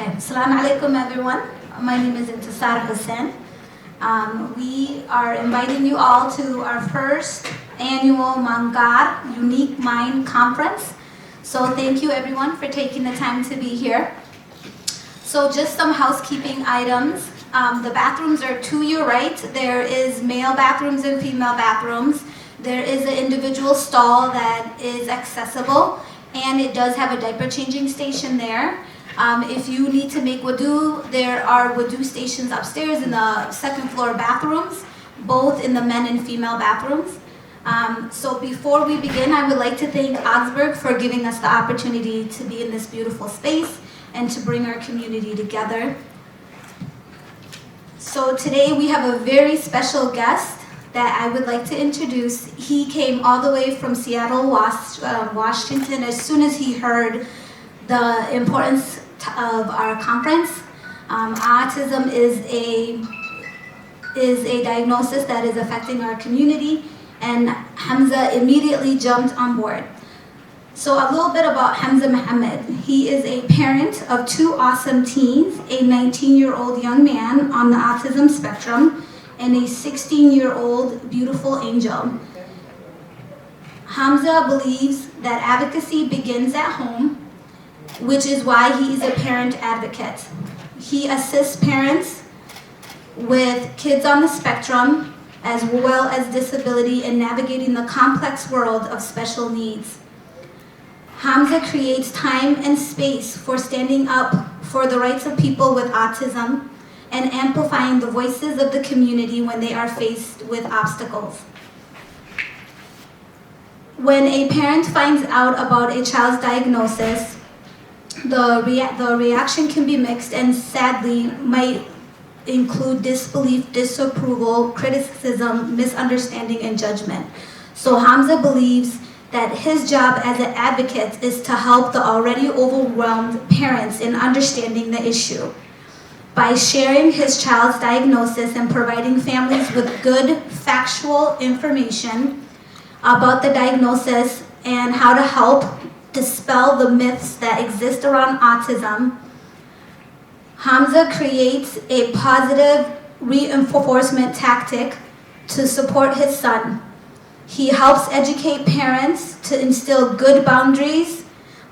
Okay, Assalamu alaikum everyone. My name is Intisar Hussain. We are inviting you all to our first annual Maangaar Unique Mind Conference. So thank you everyone for taking the time to be here. So just some housekeeping items. The bathrooms are to your right. There is male bathrooms and female bathrooms. There is an individual stall that is accessible, and it does have a diaper changing station there. If you need to make wudu, there are wudu stations upstairs in the second floor bathrooms, both in the men and female bathrooms. So before we begin, I would like to thank Augsburg for giving us the opportunity to be in this beautiful space and to bring our community together. So today we have a very special guest that I would like to introduce. He came all the way from Seattle, Washington, as soon as he heard the importance of our conference. Autism is a diagnosis that is affecting our community, and Hamza immediately jumped on board. So a little bit about Hamza Mohammed. He is a parent of two awesome teens, a 19-year-old young man on the autism spectrum, and a 16-year-old beautiful angel. Hamza believes that advocacy begins at home, which is why he is a parent advocate. He assists parents with kids on the spectrum, as well as disability, in navigating the complex world of special needs. Hamza creates time and space for standing up for the rights of people with autism and amplifying the voices of the community when they are faced with obstacles. When a parent finds out about a child's diagnosis, the reaction can be mixed and sadly might include disbelief, disapproval, criticism, misunderstanding, and judgment. So Hamza believes that his job as an advocate is to help the already overwhelmed parents in understanding the issue. By sharing his child's diagnosis and providing families with good factual information about the diagnosis and how to help dispel the myths that exist around autism, Hamza creates a positive reinforcement tactic to support his son. He helps educate parents to instill good boundaries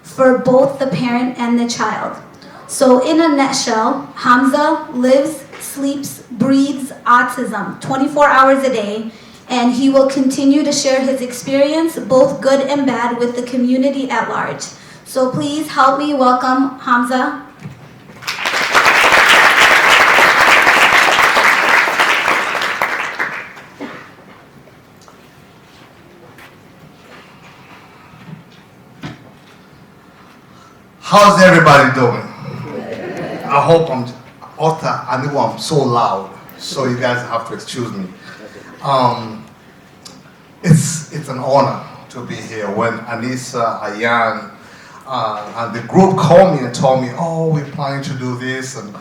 for both the parent and the child. So in a nutshell, Hamza lives, sleeps, breathes autism 24 hours a day, and he will continue to share his experience, both good and bad, with the community at large. So please help me welcome Hamza. How's everybody doing? I hope I know I'm so loud, so you guys have to excuse me. It's an honor to be here. When Anissa, Ayan, and the group called me and told me, oh, we're planning to do this, and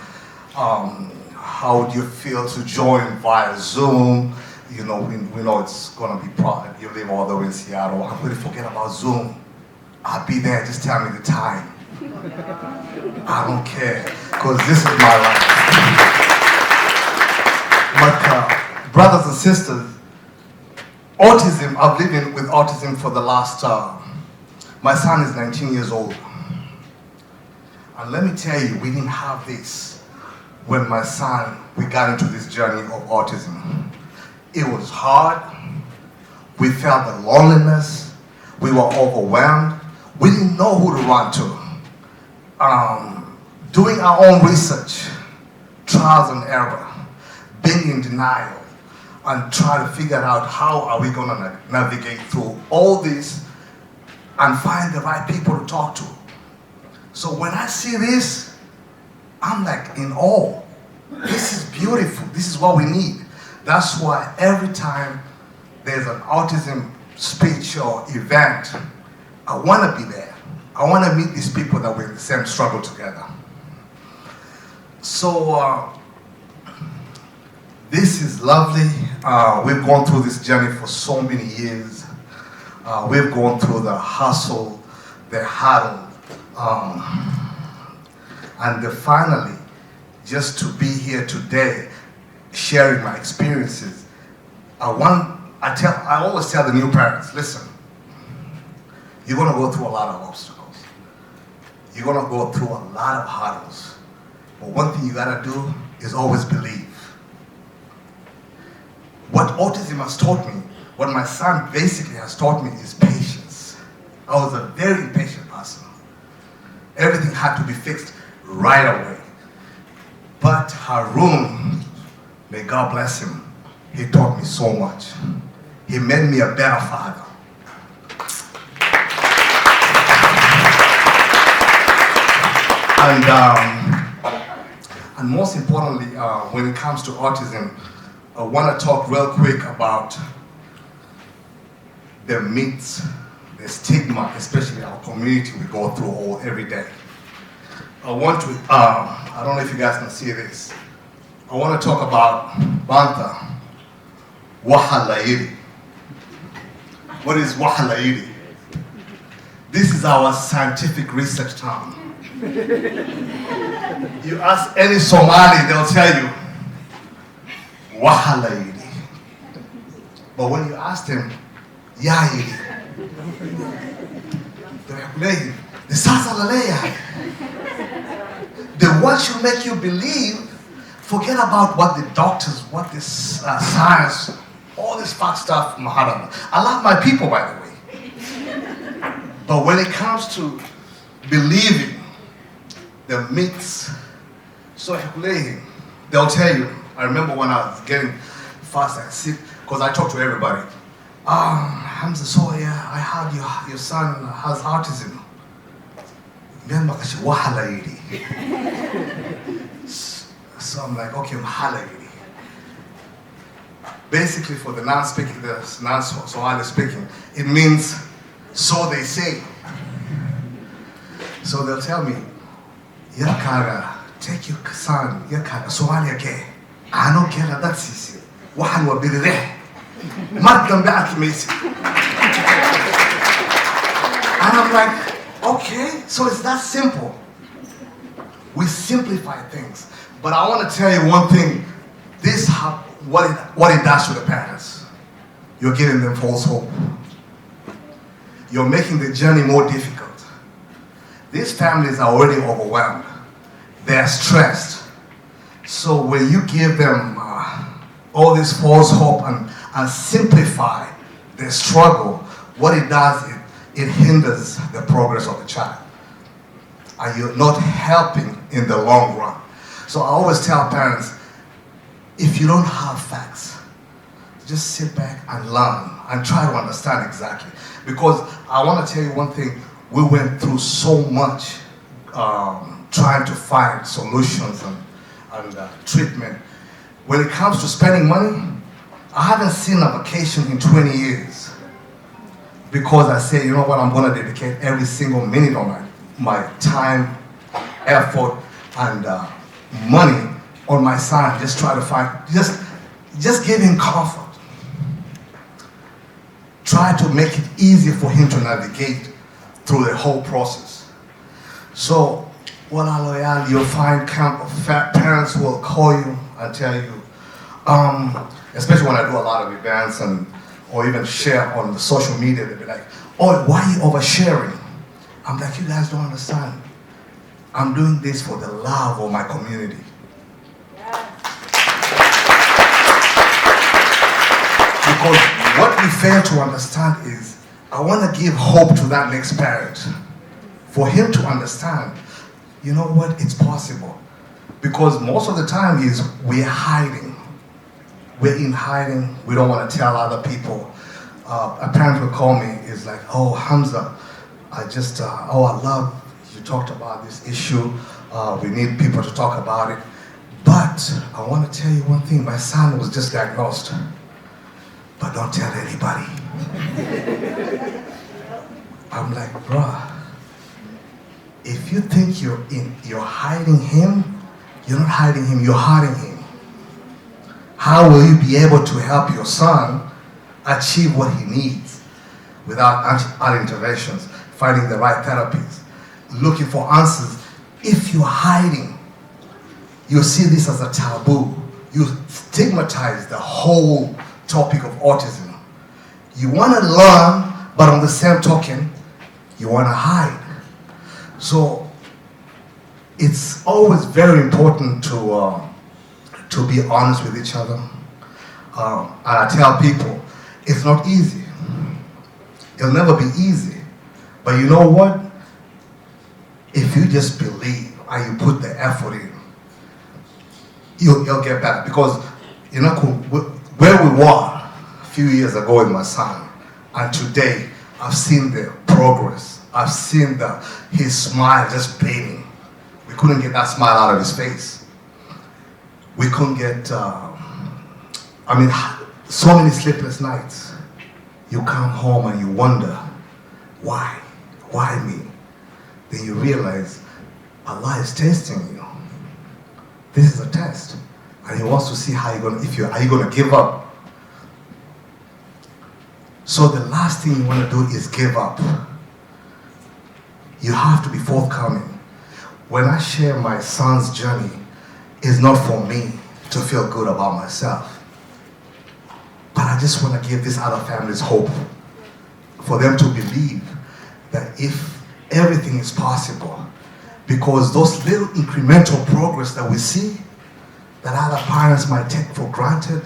how would you feel to join via Zoom? You know, we know it's gonna be problem. You live all the way in Seattle. I'm gonna forget about Zoom. I'll be there, just tell me the time. I don't care, because this is my life. But brothers and sisters, autism, I've lived with autism for the last, my son is 19 years old. And let me tell you, we didn't have this when we got into this journey of autism. It was hard. We felt the loneliness. We were overwhelmed. We didn't know who to run to. Doing our own research, trials and error, being in denial, and try to figure out how are we going to navigate through all this and find the right people to talk to. So when I see this, I'm like in awe. This is beautiful. This is what we need. That's why every time there's an autism speech or event, I want to be there. I want to meet these people that we're in the same struggle together. So this is lovely. We've gone through this journey for so many years. We've gone through the hustle, the huddle. And finally, just to be here today, sharing my experiences, I always tell the new parents, listen, you're gonna go through a lot of obstacles. You're gonna go through a lot of hurdles. But one thing you gotta do is always believe. What autism has taught me, what my son basically has taught me is patience. I was a very impatient person. Everything had to be fixed right away. But Harun, may God bless him, he taught me so much. He made me a better father. And most importantly, when it comes to autism, I want to talk real quick about the myths, the stigma, especially our community we go through every day. I want to, I don't know if you guys can see this. I want to talk about Bantha, Wahalairi. What is Wahalairi? This is our scientific research term. You ask any Somali, they'll tell you, Wahalairi. But when you ask them, Yairi, they're like, the Sasalaleya. The words you make you believe, forget about what the doctors, what this science, all this fat stuff, Maharana. I love my people, by the way. But when it comes to believing the myths, so they'll tell you, I remember when I was getting fast and sick, because I talk to everybody. Hamza, so yeah, I heard your son has autism. So I'm like, okay, Mahalagiri. Basically, for the non-speaking, the non-Somali speaking, it means, so they say. So they'll tell me, Yakaga, take your son, Yakaga, Somalia ke. I don't care that that's easy. Wahan wa birre. Madam Be'at Mesi. And I'm like, okay, so it's that simple. We simplify things. But I want to tell you one thing. This what it does to the parents. You're giving them false hope. You're making the journey more difficult. These families are already overwhelmed. They're stressed. So when you give them all this false hope and simplify their struggle, what it does, it hinders the progress of the child. And you're not helping in the long run. So I always tell parents, if you don't have facts, just sit back and learn and try to understand exactly. Because I want to tell you one thing, we went through so much trying to find solutions and treatment. When it comes to spending money, I haven't seen a vacation in 20 years. Because I say, you know what, I'm going to dedicate every single minute of my time, effort, and money on my son. Just try to find, just give him comfort. Try to make it easy for him to navigate through the whole process. So, you'll find parents who will call you and tell you, especially when I do a lot of events or even share on the social media, they'll be like, oh, why are you oversharing? I'm like, you guys don't understand. I'm doing this for the love of my community. Because what we fail to understand is, I want to give hope to that next parent. For him to understand, you know what, it's possible. Because most of the time we're hiding. We're in hiding, we don't want to tell other people. A parent will call me, is like, oh, Hamza, I love you talked about this issue. We need people to talk about it. But I want to tell you one thing, my son was just diagnosed. But don't tell anybody. I'm like, bruh, if you think you're hiding him, you're not hiding him, you're hiding him. How will you be able to help your son achieve what he needs without other interventions, finding the right therapies, looking for answers if you're hiding, you see this as a taboo. You stigmatize the whole topic of autism. You want to learn, but on the same token, you want to hide. So it's always very important to be honest with each other. And I tell people, it's not easy. It'll never be easy. But you know what? If you just believe and you put the effort in, you'll get better. Because you know where we were a few years ago with my son, and today I've seen the progress. I've seen his smile just beaming. We couldn't get that smile out of his face. We couldn't get, so many sleepless nights. You come home and you wonder, why? Why me? Then you realize Allah is testing you. This is a test. And He wants to see how are you gonna give up? So the last thing you want to do is give up. You have to be forthcoming. When I share my son's journey, it's not for me to feel good about myself. But I just want to give these other families hope. For them to believe that if everything is possible, because those little incremental progress that we see, that other parents might take for granted,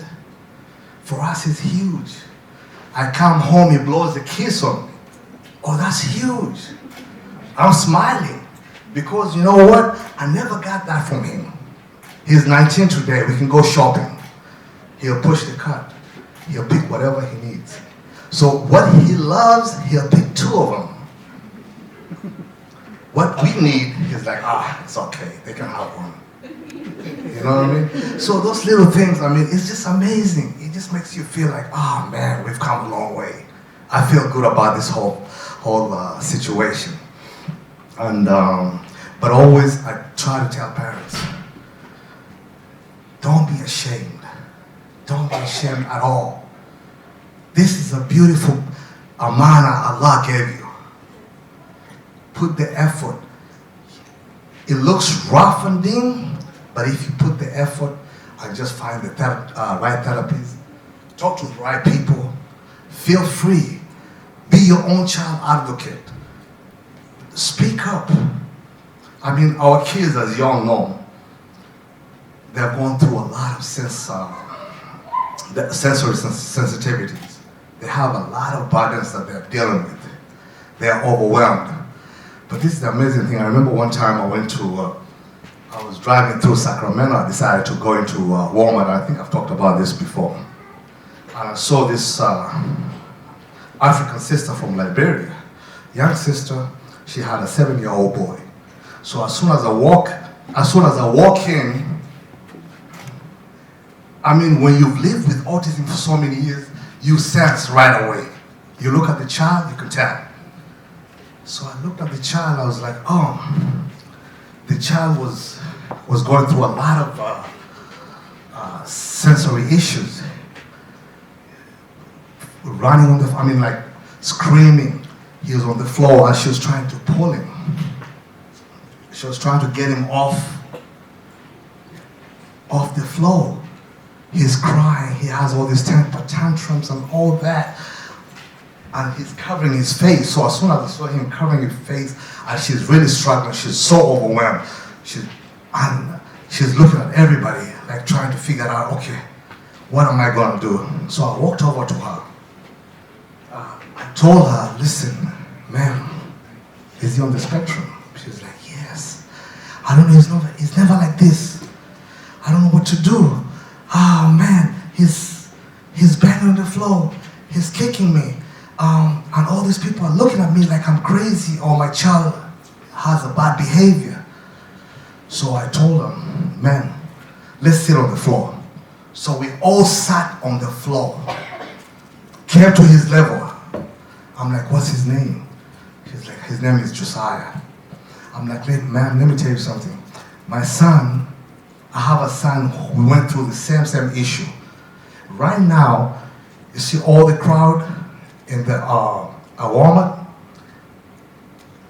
for us is huge. I come home, he blows a kiss on me. Oh, that's huge. I'm smiling because you know what? I never got that from him. He's 19 today. We can go shopping. He'll push the cart. He'll pick whatever he needs. So what he loves, he'll pick 2 of them. What we need, he's like, it's okay. They can have one. You know what I mean? So those little things, it's just amazing. It just makes you feel like, man, we've come a long way. I feel good about this whole situation. And but always I try to tell parents, don't be ashamed. Don't be ashamed at all. This is a beautiful amana Allah gave you. Put the effort. It looks rough and dim, but if you put the effort and just find the right therapies, talk to the right people, feel free, be your own child advocate. Speak up. Our kids, as you all know, they're going through a lot of sensory sensitivities. They have a lot of burdens that they're dealing with. They're overwhelmed. But this is the amazing thing. I remember one time I was driving through Sacramento. I decided to go into Walmart. I think I've talked about this before. And I saw this African sister from Liberia, young sister. She had a 7-year-old boy. So as soon as I walk in, when you've lived with autism for so many years, you sense right away. You look at the child, you can tell. So I looked at the child, I was like, the child was going through a lot of sensory issues. Running on the, screaming. He was on the floor and she was trying to pull him. She was trying to get him off the floor. He's crying, he has all these temper tantrums and all that. And he's covering his face. So as soon as I saw him covering his face, and she's really struggling, she's so overwhelmed. She's looking at everybody, like trying to figure out, okay, what am I going to do? So I walked over to her. I told her, listen, ma'am, is he on the spectrum? She's like, yes. I don't know, he's never like this. I don't know what to do. Oh man, he's banging on the floor. He's kicking me. And all these people are looking at me like I'm crazy or my child has a bad behavior. So I told them, man, let's sit on the floor. So we all sat on the floor, came to his level. I'm like, what's his name? She's like, his name is Josiah. I'm like, ma'am, let me tell you something. My son, I have a son who went through the same issue. Right now, you see all the crowd in the Walmart?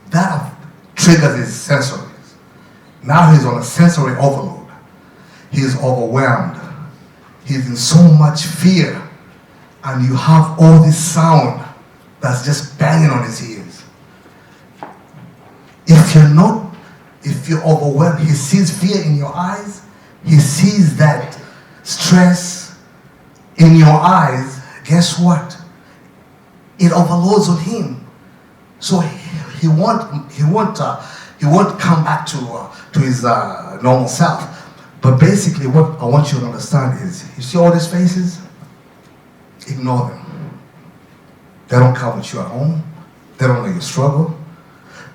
That triggers his sensories. Now he's on a sensory overload. He's overwhelmed. He's in so much fear. And you have all this sound that's just banging on his ears. If you're overwhelmed, he sees fear in your eyes. He sees that stress in your eyes. Guess what? It overloads on him. So he won't come back to his normal self. But basically, what I want you to understand is, you see all these faces? Ignore them. They don't come with you at home. They don't know your struggle.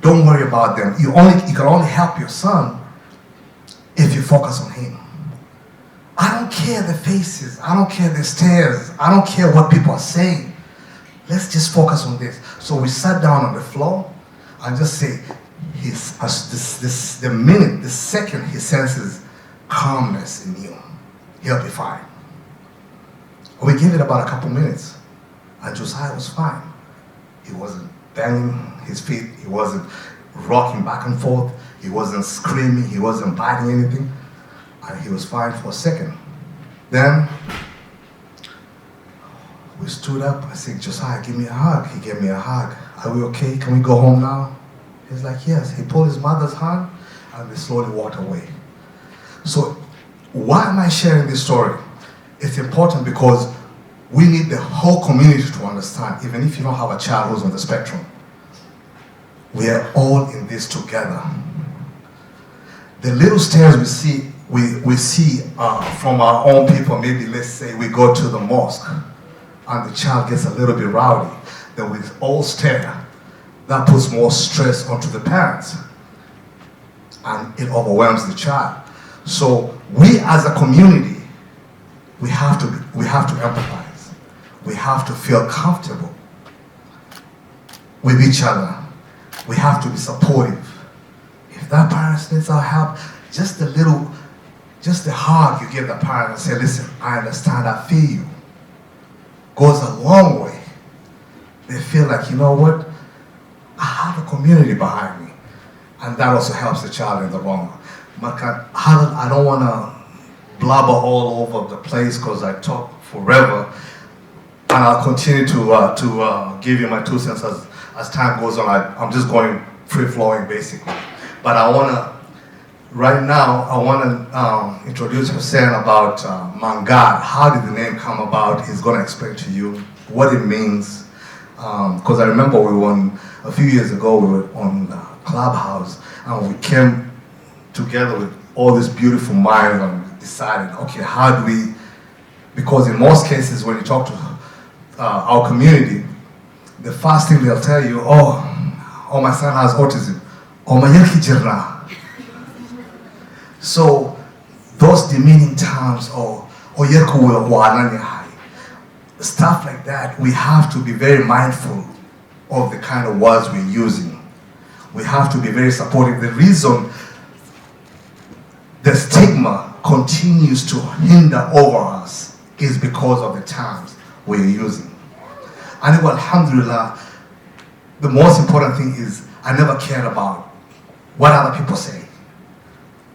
Don't worry about them. You can only help your son if you focus on him. I don't care the faces. I don't care the stares. I don't care what people are saying. Let's just focus on this. So we sat down on the floor and just say, the second he senses calmness in you, he'll be fine. We gave it about a couple minutes, and Josiah was fine. He wasn't banging his feet. He wasn't rocking back and forth. He wasn't screaming. He wasn't biting anything. And he was fine for a second. Then we stood up. I said, Josiah, give me a hug. He gave me a hug. Are we okay? Can we go home now? He's like, yes. He pulled his mother's hand, and they slowly walked away. So why am I sharing this story? It's important because we need the whole community to understand, even if you don't have a child who's on the spectrum. We are all in this together. The little stares we see from our own people. Maybe let's say we go to the mosque and the child gets a little bit rowdy. Then we all stare. That puts more stress onto the parents, and it overwhelms the child. So we as a community, we have to empathize. We have to feel comfortable with each other. We have to be supportive. If that parent needs our help, just the hug you give the parent and say, listen, I understand, I feel you, goes a long way. They feel like, you know what, I have a community behind me. And that also helps the child in the long run. I don't want to blabber all over the place because I talk forever. And I'll continue to give you my 2 cents as time goes on. I'm just going free-flowing, basically. But right now, I want to introduce Hussein about Maangaar. How did the name come about? He's going to explain to you what it means. Because I remember a few years ago, we were on Clubhouse, and we came together with all these beautiful minds and decided, okay, how do we, because in most cases, when you talk to our community, the first thing they'll tell you, oh, my son has autism. Oh, my yaki jirna. So those demeaning terms, or yerku wa stuff like that, we have to be very mindful of the kind of words we're using. We have to be very supportive. The reason the stigma continues to hinder over us is because of the terms we're using. And alhamdulillah, the most important thing is I never cared about what other people say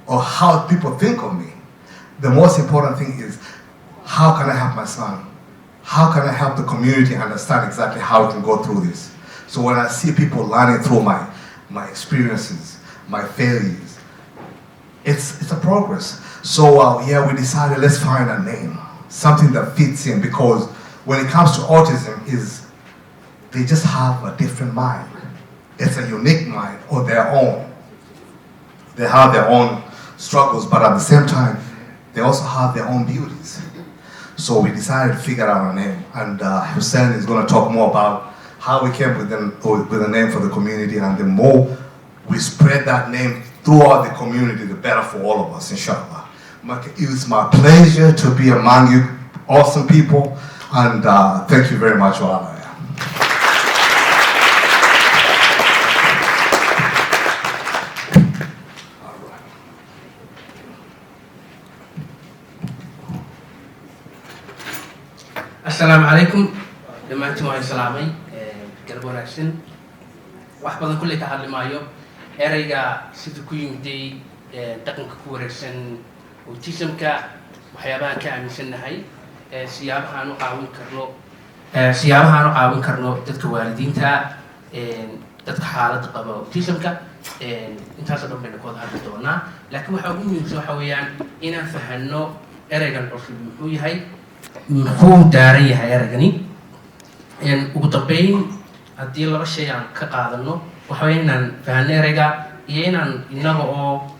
or how people think of me. The most important thing is, how can I help my son? How can I help the community understand exactly how we can go through this? So when I see people learning through my experiences, my failures, it's a progress. So we decided, let's find a name, something that fits in, because when it comes to autism, they just have a different mind. It's a unique mind, or their own. They have their own struggles, but at the same time, they also have their own beauties. So we decided to figure out a name, and Hussein is going to talk more about how we came with a name for the community, and the more we spread that name throughout the community, the better for all of us, inshallah. It's my pleasure to be among you, awesome people, and thank you very much, Wala. السلام عليكم دمانتم وين سلامي قلبون أكسن واحد بدن كل تحل مايو إريجا سيدكوين دي dhaqanka ku wareegsan autismka waxyaabaha ka aaminsannahay siyaabahaan u caawin karno dadka waalidiinta dadka xaaladda qaba autismka intaasoo dhan bayna ka wada hadli doonaa laakiin waxaa ugu muhiimsan waxa weeyaan inaan fahanno ereygan cusub muxuu yahay muxuu daaran yahay ereygani ugu dambeyn haddii laba shay aan ka qaadano waxa weya inaan fahanno ereyga iyo inaan innaga oo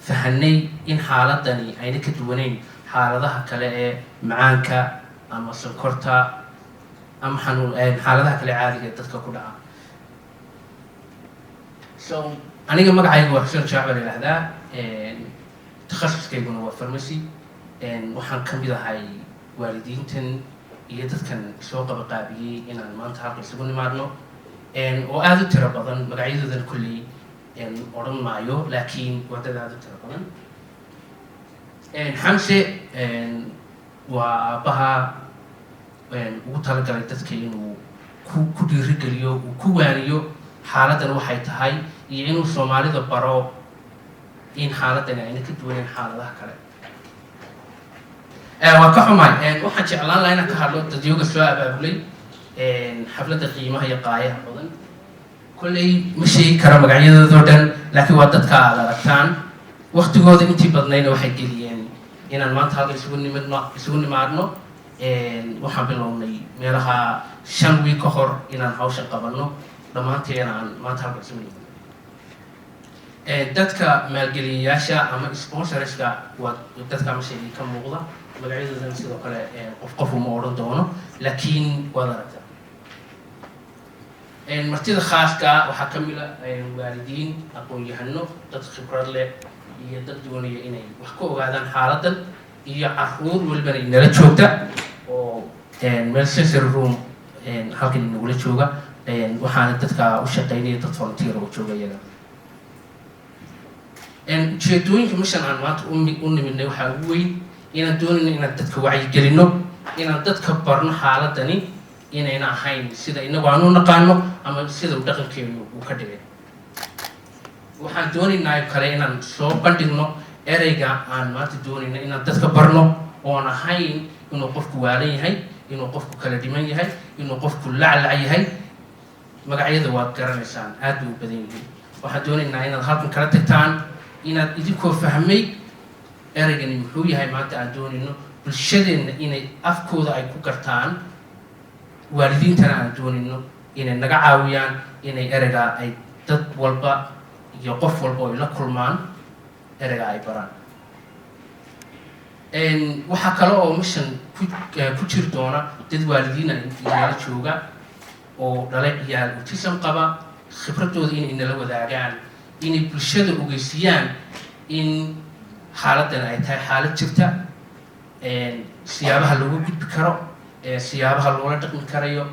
fahanay in xaaladani ayna ka duwanayn xaaladaha kale ee macaanka ama sonkorta ama xaaladaha kale caadiga ee dadka ku dhaca so aniga magacayga waa xuseen shaac baa la yidhahdaa takhasuskayguna waa pharmacy waxaan ka mid ahay waalidiintan iyo dadkan soo qabaqaabiyey inaan maanta halka isugu nimaadno oo aada u tiro badan magacyadoodana kolley odhan maayo laakiin waa dad aada u tiro badan xamse waa aabbaha ugu talagalay dadka inuu ku dhiirigeliyo uu ku waaniyo xaaladdan waxay tahay iyo inuu soomaalida baro in xaaladani ayna ka duwanayn xaaladaha kale waa ka xumaay waxaan jeclaan lahaa inaan ka hadlo dadyooga soo abaabulay xafladda qiimaha iyo qaayaha badan kolley ma sheegi karo magacyadoodoo dhan laakiin waa dadka aad aragtaan waktigooda intii badnayna waxay geliyeen inaan maanta halka isugu nimaadno waxaan bilownay meelaha 5 wiig ka hor inaan hawsha qabanno dhammaanteena aan maanta halka isugu nimaadno dadka maalgeliyayaasha ama sponsorska waa dadka ma sheegi ka muuqda magacyadoodana sidoo kale qof uma odhan doono laakiin waad aragtaa martida khaaska waxaa ka mid a waalidiin aqoon-yahano dad khibrad leh iyo dad doonaya inay wax ka ogaadaan xaaladdan iyo caruur walibana inala joogta oo meel sensory room halkan inagula jooga waxaana dadka u shaqeynaya dad volunteer oo jooga iyaga ujeedooyinka mishan aan maanta u nimidnay waxaa ugu weyn inaan doonayno inaan dadka wacyigelino inaan dadka barno xaaladani inayna ahayn sida inagu aan u naqaano ama sida uu dhaqankeenu uu ka dhigay waxaan doonaynaa kale inaan soo bandhigno ereyga aan maanta doonayno inaan dadka barno oon ahayn inuu qofku waalan yahay inuu qofku kala dhiman yahay inuu qofku laclac yahay magacyada waad garanaysaan aad bay u badan yihiin waxaan doonaynaa inaad halkan kala tagtaan inaad idinkoo fahmay ereygani muxuu yahay maanta aan doonayno bulshadeenna inay afkooda ay ku gartaan waalidiintana aan doonayno inay naga caawiyaan inay ereygaa ay dad walba iyo qof walba ay la kulmaan ereygaa ay baraan waxaa kale oo mishan ku jiri doona dad waalidiina inala jooga oo dhalay ciyaal autism qaba khibradooda inay nala wadaagaan inay bulshada ogeysiyaan in xaaladdan ay tahay xaalad jirta siyaabaha loogu gudbi karo siyaabaha loola dhaqmi karayo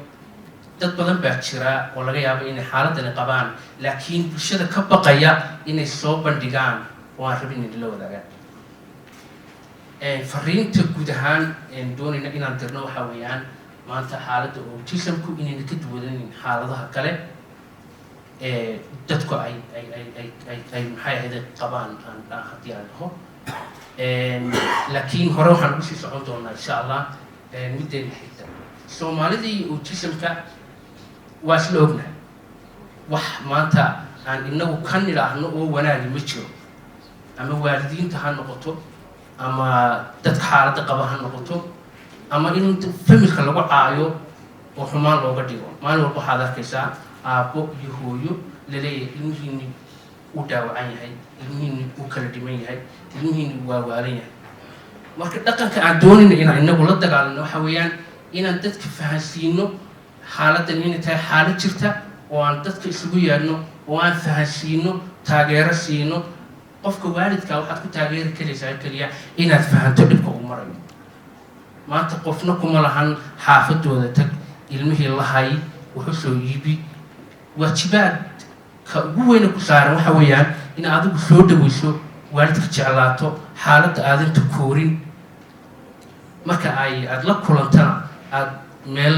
dad badan baa jira oo laga yaabo inay xaaladdani qabaan laakiin bulshada ka baqaya inay soo bandhigaan oo aan rabin inay la wadaagaan fariinta guud ahaan doonayna inaan dirno waxaa weeyaan maanta xaaladda autismku inayna ka duwanayn xaaladaha kale dadku ay maxay ahayd qabaan haddii aan dhaho laakiin hore waxaan ugu sii socon doonaa insha allah middeena xigta soomaalida iyo autismka waa isla ognahay wax maanta aan inagu ka nidhaahno oo wanaagi ma jiro ama waalidiinta ha noqoto ama dadka xaaladda qaba ha noqoto ama in familka lagu caayo oo xumaan looga dhigo maalin walba waxaad arkaysaa aabbo iyo hooyo laleeyahay ilmihiini uu dhaawacan yahay ilmihiini uu kala dhiman yahay ilmihiini waa waalan yahay marka dhaqanka aan doonayno inaan inagu la dagaalano waxa weeyaan inaan dadka fahansiino xaaladdan inay tahay xaalad jirta oo aan dadka isugu yeedhno oo aan fahansiino taageero siino qofka waalidkaa waxaad ku taageeri karaysaa keliya inaad fahanto dhibka uu marayo maanta qofna kuma lahan xaafadooda tag ilmihii lahay wuxuu soo iibi waajibaadka ugu weyna ku saaran waxa weeyaan in adigu soo dhaweyso waalidka jeclaato xaaladda aadanta koorin marka aad la kulantana aad meel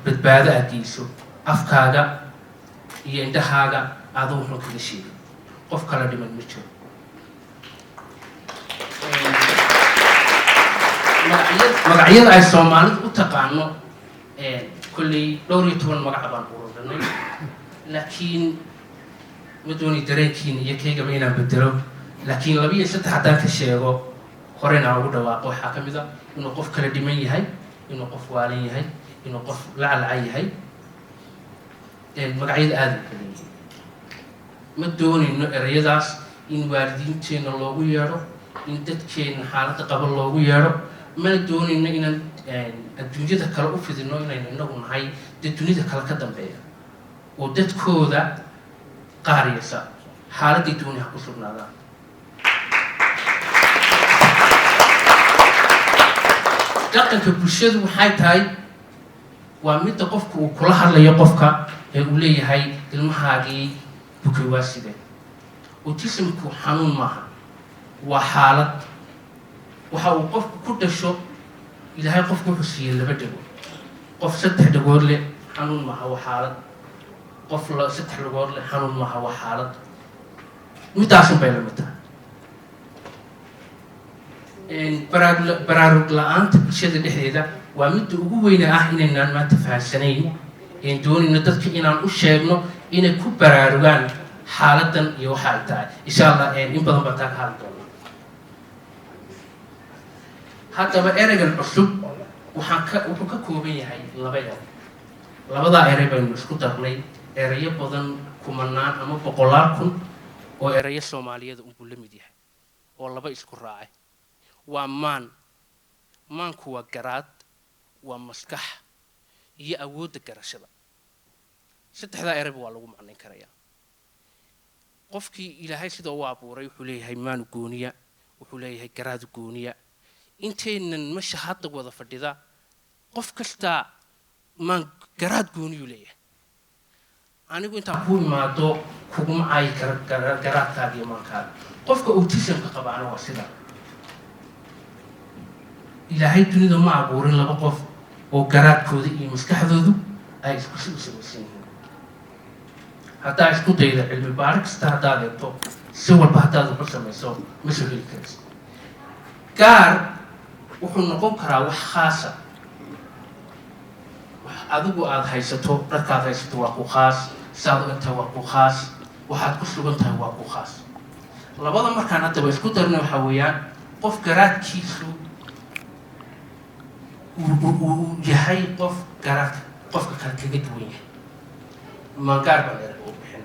badbaado aad geyso afkaaga iyo indhahaaga aada wuxuu kaga sheegay qof kala dhiman ma jiro magacyada ay Soomaalidu u taqaano kulli dhowr iyo toban magac baan ururinay laakiin ma dooni dareenkiin iyo kayga ma inaan bedelo laakiin 2 iyo 3 haddaan ka sheego horena ugu dhawaaqo waxaa ka mid ah inuu qof kala dhiman yahay inuu qof waalan yahay inuu qof lacalaca yahay magacyada aad u kala yihiin ma doonayno erayadaas in waalidiinteena loogu yeedho in dadkeena xaaladda qaba loogu yeedho mana doonayno inaan adduunyada kale u fidino inaynu inagu nahay dad dunida kale ka dambeeya oo dadkooda qaariyasa xaaladii duuniha ku sugnaadaan dhaqanka bulshadu waxay tahay waa midda qofku uu kula hadlayo qofka ee uu leeyahay ilmahaagii bukay waa sidee autismku xanuun maaha waa xaalad waxa uu qofku ku dhasho ilaahay qofku wuxuu siiyey 2 dhagood qof 3 dhagood leh xanuun maaha waa xaalad qof 3 dhagood leh xanuun maaha waa xaalad midaasun bay la mid tahay baraarug la'aanta bulshada dhexdeeda waa midda ugu weyne ah inaynaan maanta fahansanayn doonayno dadka inaan u sheegno inay ku baraarugaan xaaladan iyo waxa ay tahay insha Allah in badan baan taa ka hadli doonaa haddaba ereygan cusub wuxuu ka kooban yahay 2 eray labadaa eray baynu isku darnay erayo badan kumanaan ama 100,000 oo erayo Soomaaliyada unbuu la mid yahay oo 2 isku raacay waa maanku waa garaad waa maskax iyo awoodda garashada 3 erayba waa lagu macnayn karayaa qofkii ilaahay sida uu abuuray wuxuu leeyahay maanu gooniya wuxuu leeyahay garaad gooniya inteenan masha hadda wada fadhida qof kasta maan garaad gooniyu leeyahay anigu intaan ku imaado kuguma caay garaadkaaga iyo maankaaga qofka autismka qabaana waa sida ilaahay dunida ma abuurin 2 qof oo garaadkooda iyo maskaxdoodu ay isku samaysan yihiin haddaa isku dayda cilmi baari kasta haddaad eegto si walba haddaad ugu samayso ma soo heli karayso gaar wuxuu noqon karaa wax khaasa wax adigu aad haysato dharkaad haysato waa ku khaas saad u egtahay waa ku khaas waxaad ku sugan tahay waa ku khaas labada markaan haddaba isku darna waxaa weeyaan qof garaadkiisu uu yahay qof garaadka qofka kale kaga duwan yahay mangaar baan erayga u bixin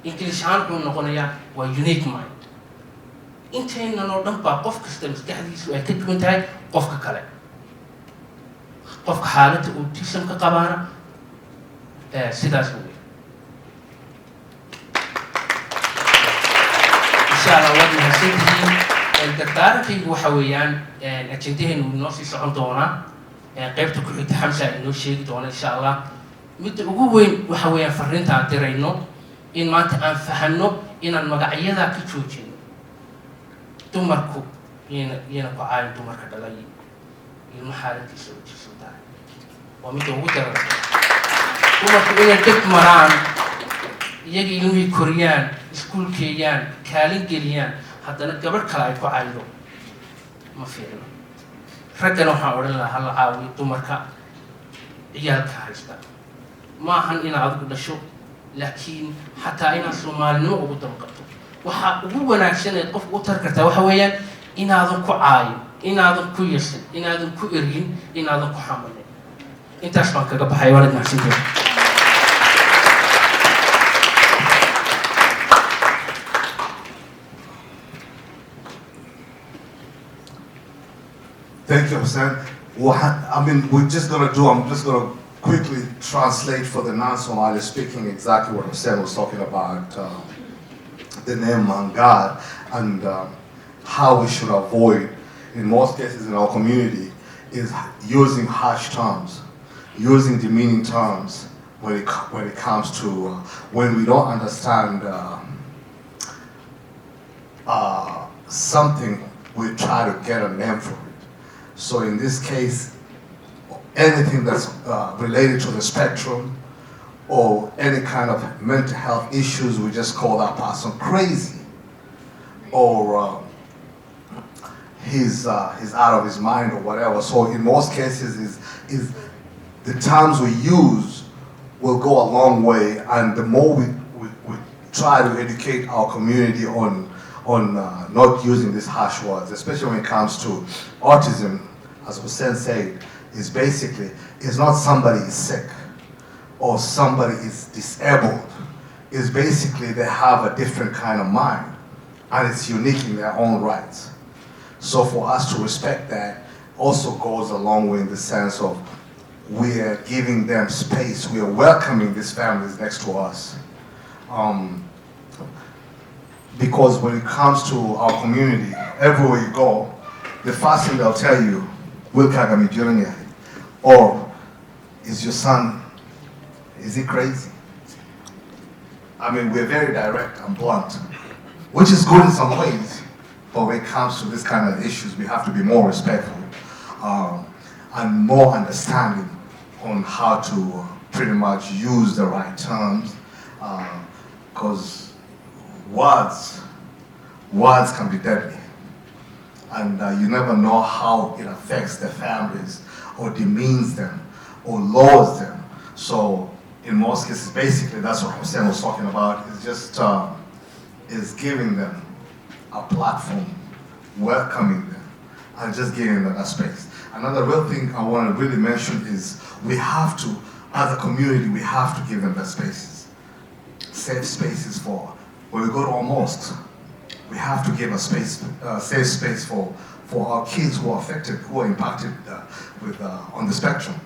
ingilish ahaan wuxuu noqonayaa waa unique mind intaynan oo dhan baa qof kasta maskaxdiisu ay ka duwan tahay qofka kale qofka xaaladda autismka qabaana sidaas weeye insha Allah waad mahadsantihiin dardaarankaygu waxa weeyaan ajendaheenu inoo sii socon doonaa qaybta ku xigta xamsa inoo sheegi doona insha Allah midda ugu weyn waxa weeyaan fariinta aan dirayno in maanta aan fahanno inaan magacyada ka joojino dumarku iyana ku caayin dumarka dhalay ilma xaaladdiisa autism tahay waa midda ugu daran dumarku inay dhib maraan iyaga ilmihii koriyaan iskuulkeeyaan kaalin geliyaan haddana gabadh kale ay ku caydo ma fiicno raggana waxaan odhan lahaa hala caawiyo dumarka ciyaalka haysta ma ahan inaad adigu dhasho laakiin xataa inaad Soomaalinimo ugu damqato waxaa ugu wanaagsan ee qofku u tar kartaa waxa weeyaan inaadan ku caayin inaadan ku yeesin inaadan ku eryin inaadan ku xamalin intaas baan kaga baxay waalid mahadsantihiin Thank you, Hussein. We're just going to I'm just going to quickly translate for the non-Somali speaking exactly what Hussein was talking about, the name Maangaar, and how we should avoid, in most cases in our community, is using harsh terms, using demeaning terms when it comes to, when we don't understand something, we try to get a name for it. So in this case, anything that's related to the spectrum or any kind of mental health issues, we just call that person crazy. Or he's out of his mind or whatever. So in most cases, is the terms we use will go a long way, and the more we try to educate our community on not using these harsh words, especially when it comes to autism, as Hussein said, is basically, it's not somebody is sick or somebody is disabled. It's basically they have a different kind of mind, and it's unique in their own rights. So for us to respect that also goes a long way in the sense of we are giving them space, we are welcoming these families next to us. Because when it comes to our community, everywhere you go, the first thing they'll tell you, Wilkagami Junior, or is your son, is he crazy? I mean, we're very direct and blunt, which is good in some ways, but when it comes to this kind of issues, we have to be more respectful and more understanding on how to pretty much use the right terms, because words can be deadly, and you never know how it affects their families or demeans them or lowers them. So in most cases, basically that's what Hussein was talking about, is just is giving them a platform, welcoming them, and just giving them a space. Another real thing I want to really mention is we have to, as a community, we have to give them the spaces, safe spaces for, when we go to our mosques, we have to give a space, safe space for our kids who are affected, who are impacted on the spectrum,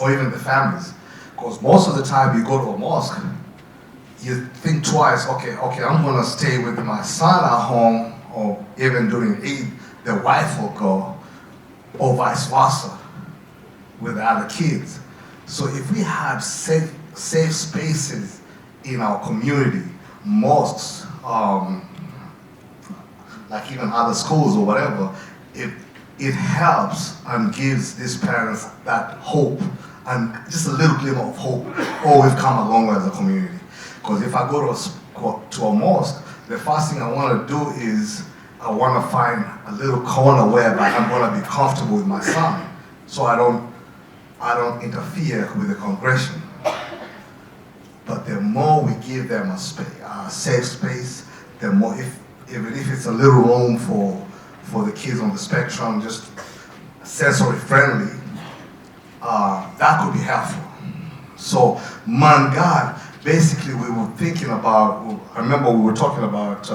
or even the families. Because most of the time you go to a mosque, you think twice, okay, I'm gonna stay with my son at home, or even during Eid, the wife will go, or vice versa, with the other kids. So if we have safe spaces in our community, mosques, like even other schools or whatever, it helps and gives these parents that hope, and just a little glimmer of hope. Oh, we've come a long way as a community. Because if I go to a mosque, the first thing I want to do is I want to find a little corner where I'm going to be comfortable with my son, so I don't interfere with the congregation. But the more we give them a safe space, the more, even if it's a little room for the kids on the spectrum, just sensory friendly, that could be helpful. So mangaar, basically we were thinking about, I remember we were talking about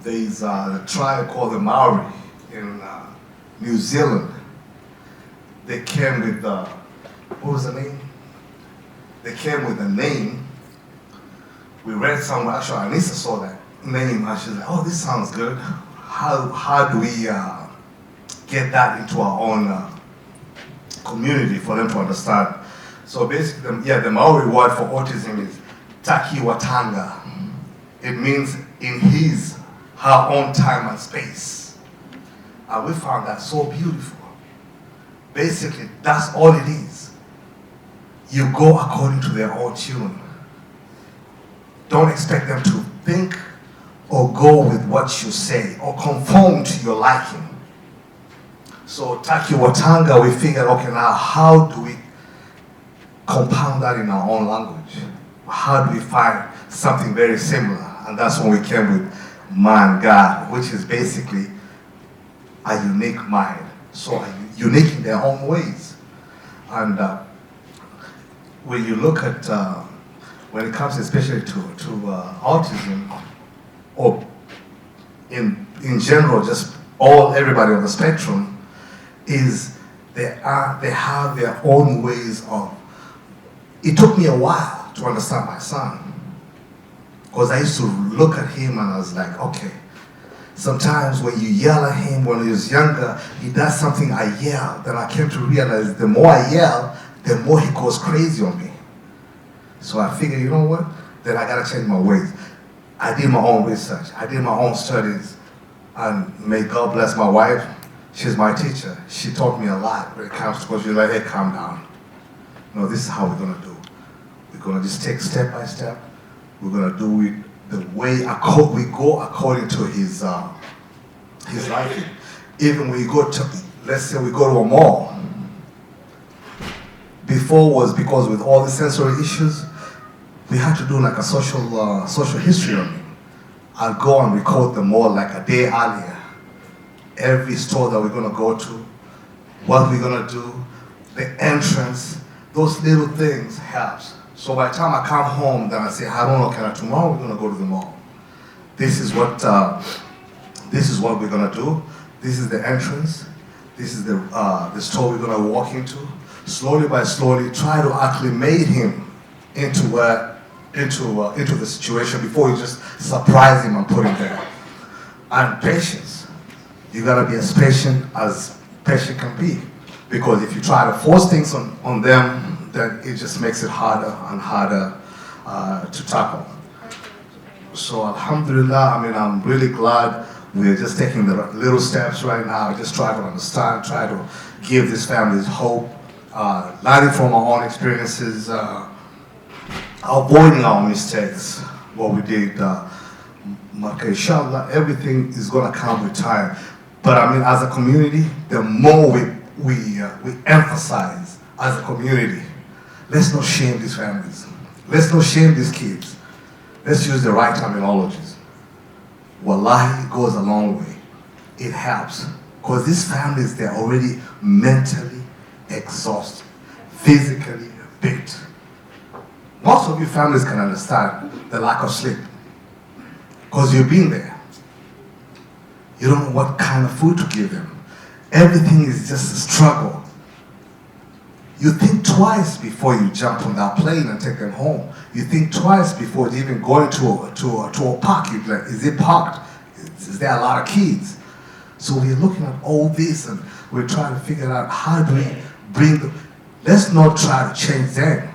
there's a tribe called the Maori in New Zealand. They came with, what was the name? They came with a name. We read somewhere, actually Anissa saw that name and she's like, oh, this sounds good. How do we get that into our own community for them to understand? So basically, the Maori word for autism is takiwatanga. It means in her own time and space. And we found that so beautiful. Basically, that's all it is. You go according to their own tune. Don't expect them to think or go with what you say or conform to your liking. So takiwatanga, we figured, okay, now how do we compound that in our own language? How do we find something very similar? And that's when we came with mangaar, which is basically a unique mind. So unique in their own ways. And when you look at, when it comes especially to autism, or in general, just everybody on the spectrum, is they have their own ways of. It took me a while to understand my son, because I used to look at him and I was like, okay, sometimes when you yell at him when he was younger, he does something, I yell. Then I came to realize the more I yell, the more he goes crazy on me. So I figured, you know what? Then I gotta change my ways. I did my own research. I did my own studies. And may God bless my wife. She's my teacher. She taught me a lot when it comes to, because she's like, hey, calm down. No, this is how we're gonna do. We're gonna just take step by step. We're gonna do it the way we go according to his He's like it. Even when you go to, let's say we go to a mall. Before was because with all the sensory issues, we had to do like a social history on it. I'll go and record the mall like a day earlier. Every store that we're gonna go to, what we're gonna do, the entrance, those little things helps. So by the time I come home, then I say, I don't know, tomorrow we're gonna go to the mall. This is what we're gonna do. This is the entrance. This is the store we're gonna walk into. Slowly by slowly, try to acclimate him into the situation before you just surprise him and put him there. And patience. You gotta be as patient can be. Because if you try to force things on them, then it just makes it harder and harder to tackle. So alhamdulillah, I mean, I'm really glad we're just taking the little steps right now, just try to understand, try to give these families hope, learning from our own experiences, avoiding our mistakes, what we did. Inshallah, everything is gonna come with time. But I mean, as a community, the more we emphasize as a community, let's not shame these families. Let's not shame these kids. Let's use the right terminologies. Wallahi, it goes a long way. It helps. Because these families, they're already mentally exhausted, physically beat. Most of you families can understand the lack of sleep. Because you've been there. You don't know what kind of food to give them. Everything is just a struggle. You think twice before you jump on that plane and take them home. You think twice before even going to a park. You're like, is it parked? Is there a lot of kids? So we're looking at all this and we're trying to figure out how do we bring them. Let's not try to change them.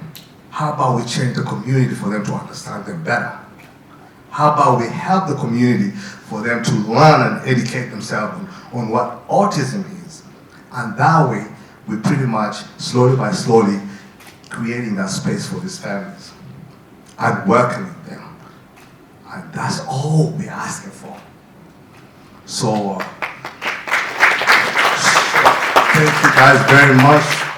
How about we change the community for them to understand them better? How about we help the community for them to learn and educate themselves on what autism is? And that way, we pretty much, slowly by slowly, creating that space for these families and welcoming them. And that's all we're asking for. So, thank you guys very much.